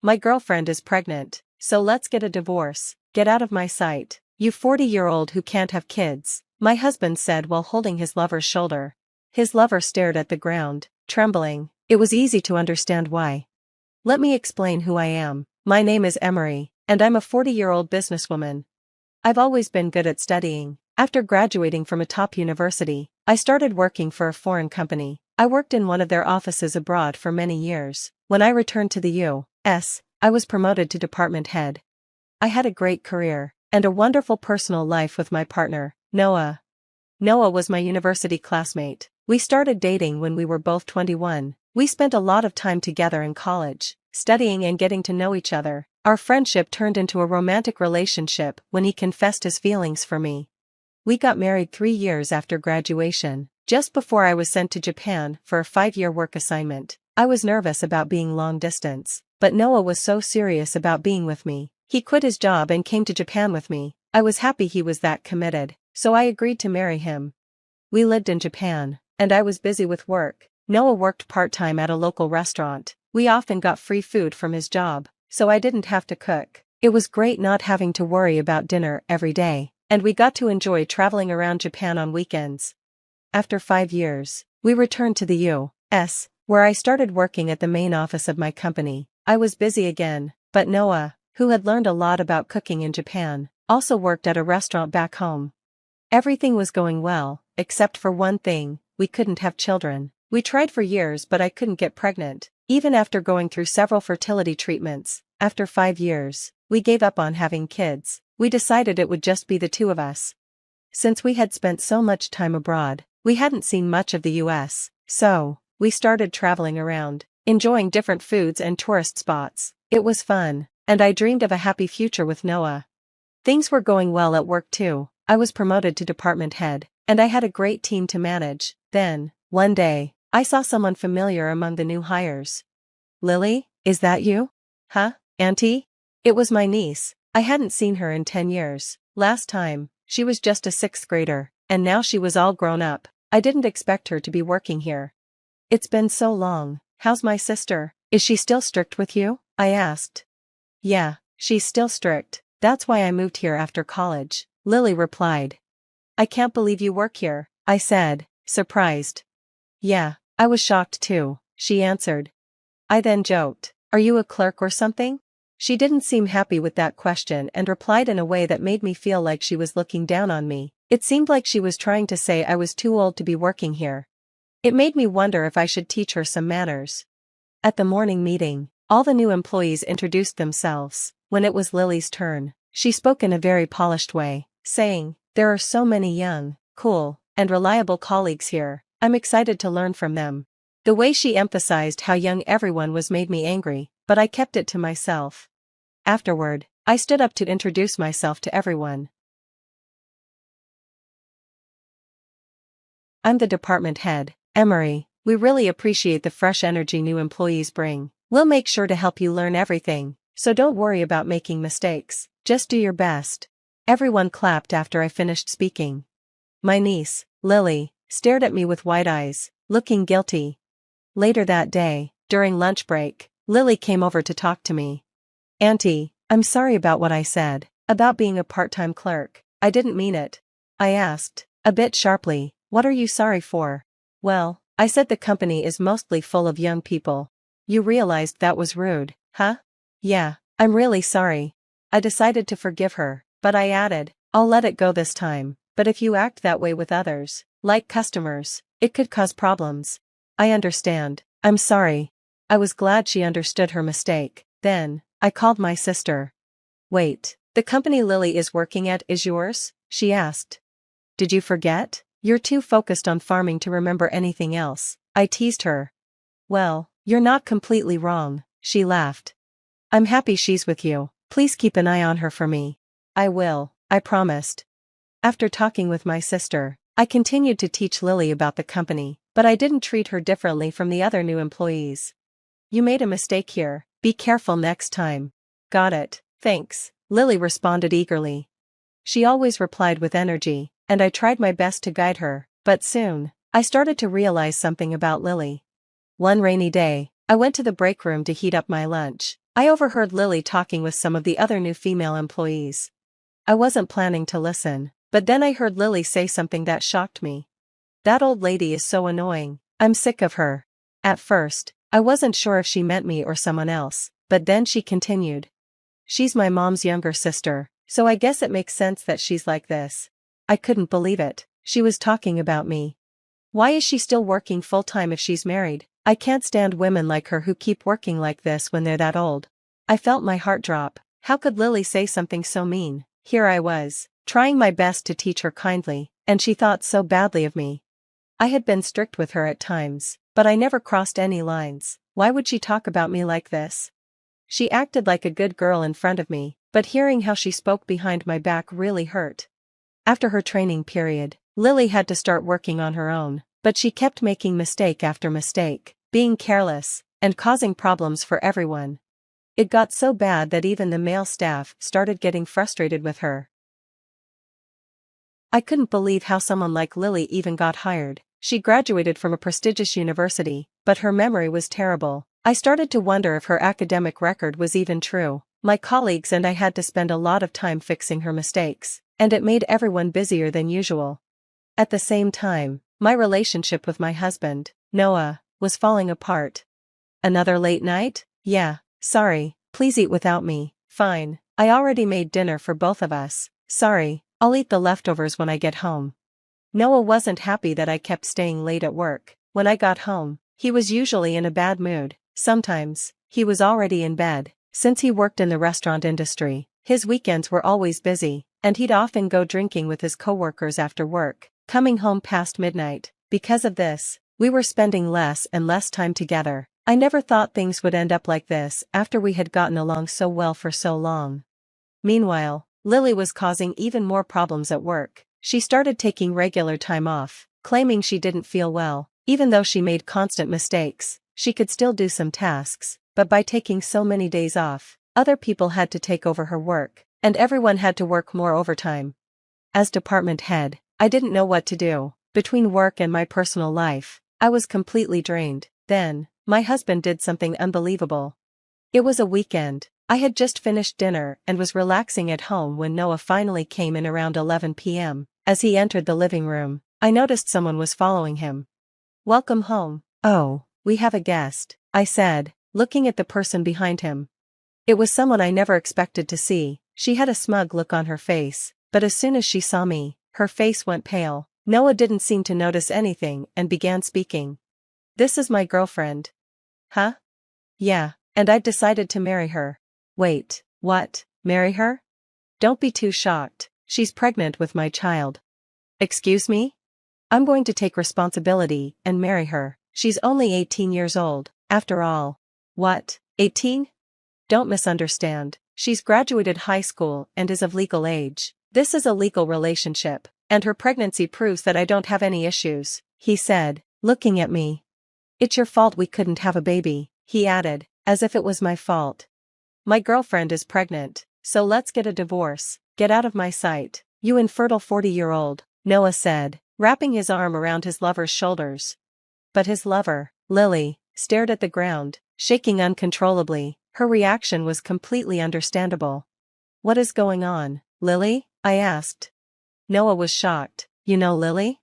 My girlfriend is pregnant, so let's get a divorce. Get out of my sight, you 40-year-old who can't have kids, my husband said while holding his lover's shoulder. His lover stared at the ground, trembling. It was easy to understand why. Let me explain who I am. My name is Emery, and I'm a 40-year-old businesswoman. I've always been good at studying. After graduating from a top university, I started working for a foreign company. I worked in one of their offices abroad for many years. When I returned to the U.S., I was promoted to department head. I had a great career, and a wonderful personal life with my partner, Noah. Noah was my university classmate. We started dating when we were both 21. We spent a lot of time together in college, studying and getting to know each other. Our friendship turned into a romantic relationship when he confessed his feelings for me. We got married 3 years after graduation, just before I was sent to Japan for a 5-year work assignment. I was nervous about being long distance, but Noah was so serious about being with me. He quit his job and came to Japan with me. I was happy he was that committed, so I agreed to marry him. We lived in Japan, and I was busy with work. Noah worked part-time at a local restaurant. We often got free food from his job, so I didn't have to cook. It was great not having to worry about dinner every day, and we got to enjoy traveling around Japan on weekends. After 5 years, we returned to the U.S., where I started working at the main office of my company. I was busy again, but Noah, who had learned a lot about cooking in Japan, also worked at a restaurant back home. Everything was going well, except for one thing: we couldn't have children. We tried for years, but I couldn't get pregnant. Even after going through several fertility treatments, after 5 years, we gave up on having kids. We decided it would just be the two of us. Since we had spent so much time abroad, we hadn't seen much of the US, so we started traveling around, enjoying different foods and tourist spots. It was fun, and I dreamed of a happy future with Noah. Things were going well at work too. I was promoted to department head, and I had a great team to manage. Then, one day, I saw someone familiar among the new hires. "Lily, is that you?" "Huh, Auntie?" It was my niece. I hadn't seen her in 10 years. Last time, she was just a 6th grader, and now she was all grown up. I didn't expect her to be working here. "It's been so long. How's my sister? Is she still strict with you?" I asked. "Yeah, she's still strict. That's why I moved here after college," Lily replied. "I can't believe you work here," I said, surprised. "Yeah, I was shocked too," she answered. I then joked, "Are you a clerk or something?" She didn't seem happy with that question and replied in a way that made me feel like she was looking down on me. It seemed like she was trying to say I was too old to be working here. It made me wonder if I should teach her some manners. At the morning meeting, all the new employees introduced themselves. When it was Lily's turn, she spoke in a very polished way, saying, "There are so many young, cool, and reliable colleagues here. I'm excited to learn from them." The way she emphasized how young everyone was made me angry, but I kept it to myself. Afterward, I stood up to introduce myself to everyone. "I'm the department head, Emery. We really appreciate the fresh energy new employees bring. We'll make sure to help you learn everything, so don't worry about making mistakes. Just do your best." Everyone clapped after I finished speaking. My niece, Lily, stared at me with wide eyes, looking guilty. Later that day, during lunch break, Lily came over to talk to me. "Auntie, I'm sorry about what I said about being a part-time clerk. I didn't mean it." I asked, a bit sharply, "What are you sorry for?" "Well, I said the company is mostly full of young people." "You realized that was rude, huh?" "Yeah, I'm really sorry." I decided to forgive her, but I added, "I'll let it go this time, but if you act that way with others, like customers, it could cause problems." "I understand. I'm sorry." I was glad she understood her mistake. Then, I called my sister. "Wait, the company Lily is working at is yours?" she asked. "Did you forget? You're too focused on farming to remember anything else," I teased her. "Well, you're not completely wrong," she laughed. "I'm happy she's with you. Please keep an eye on her for me." "I will," I promised. After talking with my sister, I continued to teach Lily about the company, but I didn't treat her differently from the other new employees. "You made a mistake here. Be careful next time." "Got it, thanks," Lily responded eagerly. She always replied with energy, and I tried my best to guide her, but soon, I started to realize something about Lily. One rainy day, I went to the break room to heat up my lunch. I overheard Lily talking with some of the other new female employees. I wasn't planning to listen, but then I heard Lily say something that shocked me. "That old lady is so annoying, I'm sick of her." At first, I wasn't sure if she meant me or someone else, but then she continued. "She's my mom's younger sister, so I guess it makes sense that she's like this." I couldn't believe it. She was talking about me. Why is she still working full-time if she's married? I can't stand women like her who keep working like this when they're that old. I felt my heart drop. How could Lily say something so mean? Here I was, trying my best to teach her kindly, and she thought so badly of me. I had been strict with her at times, but I never crossed any lines. Why would she talk about me like this? She acted like a good girl in front of me, but hearing how she spoke behind my back really hurt. After her training period, Lily had to start working on her own, but she kept making mistake after mistake, being careless, and causing problems for everyone. It got so bad that even the male staff started getting frustrated with her. I couldn't believe how someone like Lily even got hired. She graduated from a prestigious university, but her memory was terrible. I started to wonder if her academic record was even true. My colleagues and I had to spend a lot of time fixing her mistakes, and it made everyone busier than usual. At the same time, my relationship with my husband, Noah, was falling apart. "Another late night? Yeah, sorry, please eat without me." "Fine, I already made dinner for both of us." "Sorry, I'll eat the leftovers when I get home." Noah wasn't happy that I kept staying late at work. When I got home, he was usually in a bad mood. Sometimes, he was already in bed. Since he worked in the restaurant industry, his weekends were always busy, and he'd often go drinking with his coworkers after work, coming home past midnight. Because of this, we were spending less and less time together. I never thought things would end up like this after we had gotten along so well for so long. Meanwhile, Lily was causing even more problems at work. She started taking regular time off, claiming she didn't feel well. Even though she made constant mistakes, she could still do some tasks, but by taking so many days off, other people had to take over her work, and everyone had to work more overtime. As department head, I didn't know what to do. Between work and my personal life, I was completely drained. Then, my husband did something unbelievable. It was a weekend. I had just finished dinner and was relaxing at home when Noah finally came in around 11 p.m. As he entered the living room, I noticed someone was following him. "Welcome home." "Oh, we have a guest," I said, looking at the person behind him. It was someone I never expected to see. She had a smug look on her face, but as soon as she saw me, her face went pale. Noah didn't seem to notice anything and began speaking. "This is my girlfriend." "Huh?" "Yeah, and I've decided to marry her." "Wait, what? Marry her?" "Don't be too shocked. She's pregnant with my child." "Excuse me?" "I'm going to take responsibility and marry her. She's only 18 years old, after all." "What, 18? Don't misunderstand. She's graduated high school and is of legal age. This is a legal relationship, and her pregnancy proves that I don't have any issues," he said, looking at me. "It's your fault we couldn't have a baby," he added, as if it was my fault. "My girlfriend is pregnant, so let's get a divorce. Get out of my sight, you infertile 40-year-old, Noah said, wrapping his arm around his lover's shoulders. But his lover, Lily, stared at the ground, shaking uncontrollably. Her reaction was completely understandable. "What is going on, Lily?" I asked. Noah was shocked. "You know Lily?"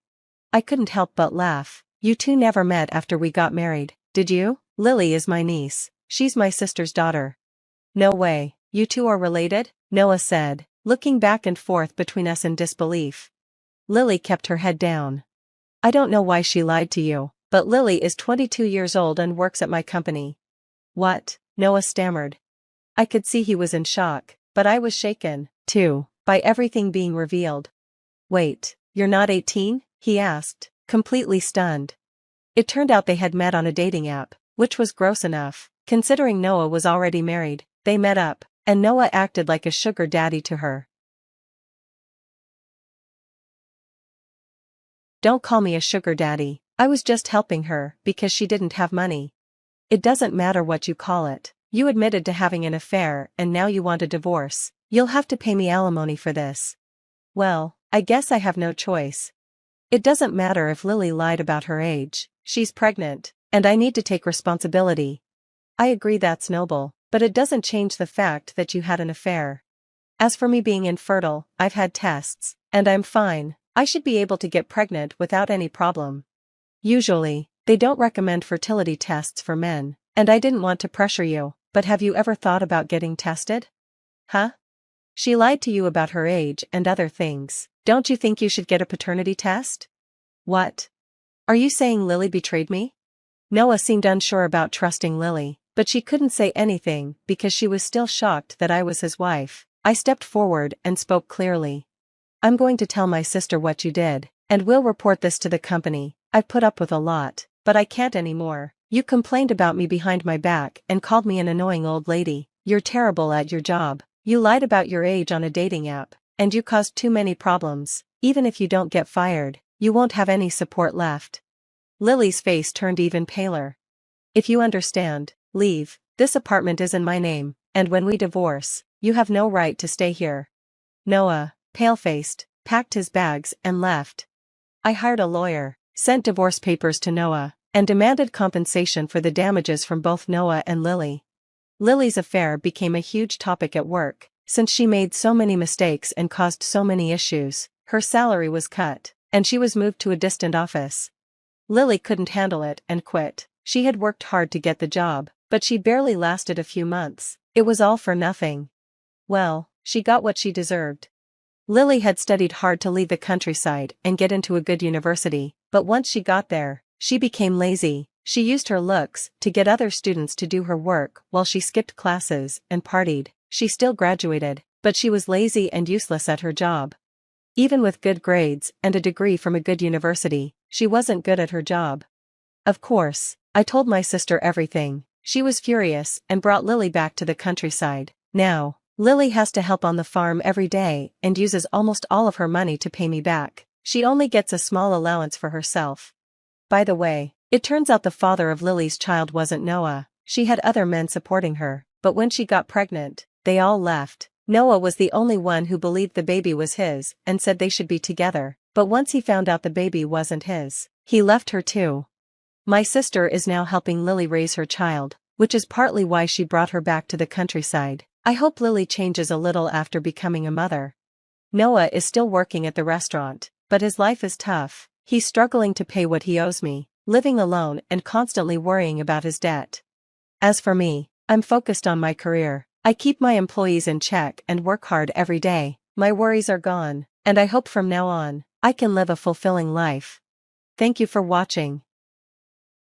I couldn't help but laugh. "You two never met after we got married, did you?" "Lily is my niece. She's my sister's daughter." "No way, you two are related?" Noah said, looking back and forth between us in disbelief. Lily kept her head down. "I don't know why she lied to you, but Lily is 22 years old and works at my company." "What?" Noah stammered. I could see he was in shock, but I was shaken, too, by everything being revealed. "Wait, you're not 18? He asked, completely stunned. It turned out they had met on a dating app, which was gross enough, considering Noah was already married. They met up, and Noah acted like a sugar daddy to her. "Don't call me a sugar daddy. I was just helping her because she didn't have money." "It doesn't matter what you call it. You admitted to having an affair and now you want a divorce. You'll have to pay me alimony for this." "Well, I guess I have no choice. It doesn't matter if Lily lied about her age. She's pregnant, and I need to take responsibility." "I agree, that's noble. But it doesn't change the fact that you had an affair. As for me being infertile, I've had tests, and I'm fine. I should be able to get pregnant without any problem. Usually, they don't recommend fertility tests for men, and I didn't want to pressure you, but have you ever thought about getting tested? Huh? She lied to you about her age and other things. Don't you think you should get a paternity test? What? Are you saying Lily betrayed me? Noah seemed unsure about trusting Lily, but she couldn't say anything because she was still shocked that I was his wife. I stepped forward and spoke clearly. I'm going to tell my sister what you did, and we'll report this to the company. I've put up with a lot, but I can't anymore. You complained about me behind my back and called me an annoying old lady. You're terrible at your job. You lied about your age on a dating app, and you caused too many problems. Even if you don't get fired, you won't have any support left. Lily's face turned even paler. If you understand, leave. This apartment is in my name, and when we divorce, you have no right to stay here. Noah, pale-faced, packed his bags and left. I hired a lawyer, sent divorce papers to Noah, and demanded compensation for the damages from both Noah and Lily. Lily's affair became a huge topic at work, since she made so many mistakes and caused so many issues. Her salary was cut, and she was moved to a distant office. Lily couldn't handle it and quit. She had worked hard to get the job, but she barely lasted a few months. It was all for nothing. Well, she got what she deserved. Lily had studied hard to leave the countryside and get into a good university, but once she got there, she became lazy. She used her looks to get other students to do her work while she skipped classes and partied. She still graduated, but she was lazy and useless at her job. Even with good grades and a degree from a good university, she wasn't good at her job. Of course, I told my sister everything. She was furious and brought Lily back to the countryside. Now, Lily has to help on the farm every day and uses almost all of her money to pay me back. She only gets a small allowance for herself. By the way, it turns out the father of Lily's child wasn't Noah. She had other men supporting her, but when she got pregnant, they all left. Noah was the only one who believed the baby was his and said they should be together, but once he found out the baby wasn't his, he left her too. My sister is now helping Lily raise her child, which is partly why she brought her back to the countryside. I hope Lily changes a little after becoming a mother. Noah is still working at the restaurant, but his life is tough. He's struggling to pay what he owes me, living alone and constantly worrying about his debt. As for me, I'm focused on my career. I keep my employees in check and work hard every day. My worries are gone, and I hope from now on, I can live a fulfilling life. Thank you for watching.